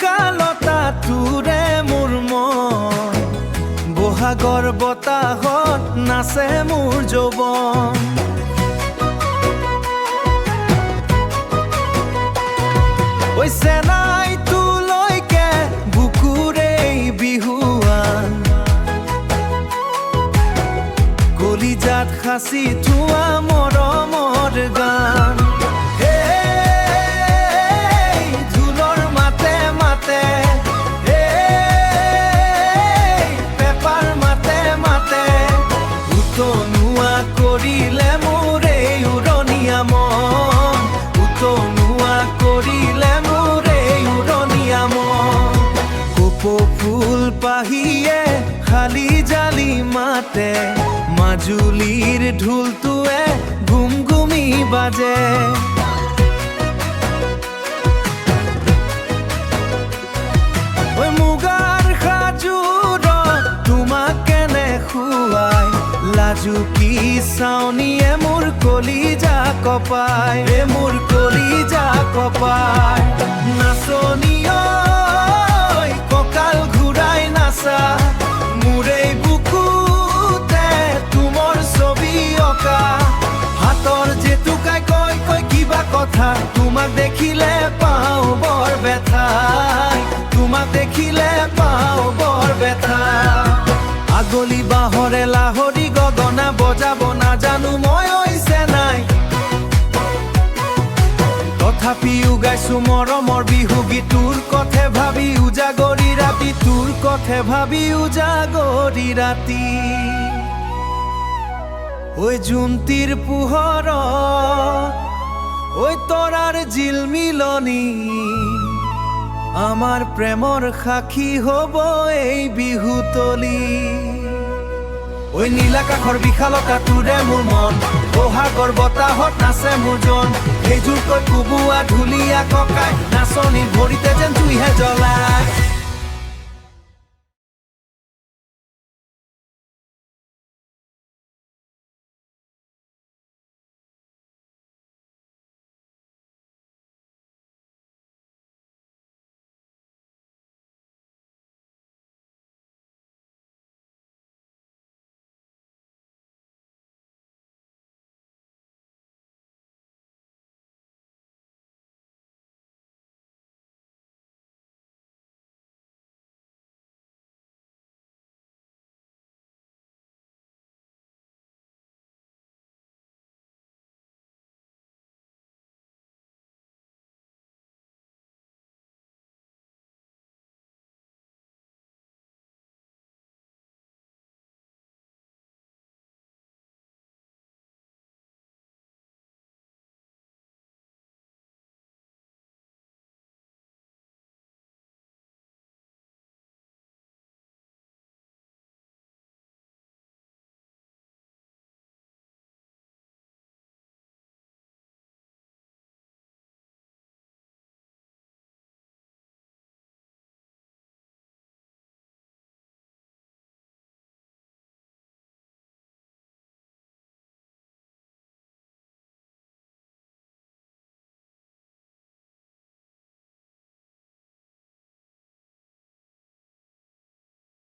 মুকালতা তোৰে মোৰ মন বহাগৰ বতাহত নাচে মোৰ যৌৱন ঐ চেনাই তোলৈকে বুকুৰে বিহুৱান কলিজাত সাঁচি থোৱা মৰমৰ গান ঢোলৰ মাতে মাতে পেপাৰ মাতে মাতে উতনুৱা কৰিলে মোৰ এই উৰণীয়া মন উতনুৱা কৰিলে মোৰ এই উৰণীয়া মন কপৌ ফুল পাহিয়ে শালি জালি মাতে মাজুলীৰ ঢোলটোৱে ঘুমঘুমি বাজে ঐ মুগাৰ সাজোৰত তোমাক কেনে খুৱাই লাজুকী চাউনিয়ে মোৰ কলিজা কপাই মোৰ কলিজা কপাই নাচনী ঐ কঁকাল ঘূৰাই নাচা মোৰ এই বুকুতে তোমাৰ ছবি অঁকা হাতৰ জেতুকাই কয় কয় কিবা কথা তোমাক দেখিলে পাওঁ বৰ ব্যথা তোমাক দেখিলে পাওঁ বৰ ব্যথা আগলি বাঁহৰে লাহৰি গগনা বজাব নাজানো মই হৈছে নাই তথাপিও গাইছো মৰমৰ বিহু গীত তোৰ কথা ভাবি উজাগৰি ৰাতি তোৰ কথা ভাবি উজাগৰি ৰাতি ঐ জোনটিৰ পোহৰত ঐ তৰাৰ জিলমিলনি আমাৰ প্ৰেমৰ সাক্ষী হ'ব এই বিহুতলী ঐ নীলাকাশৰ বিশালতা তোৰে মোৰ মন বহাগৰ বতাহত নাচে মোৰ জন সেইযোৰকৈ কোবোৱা ঢুলীয়া ককাই নাচনী ভৰিতে যেন জুইহে জ্বলায়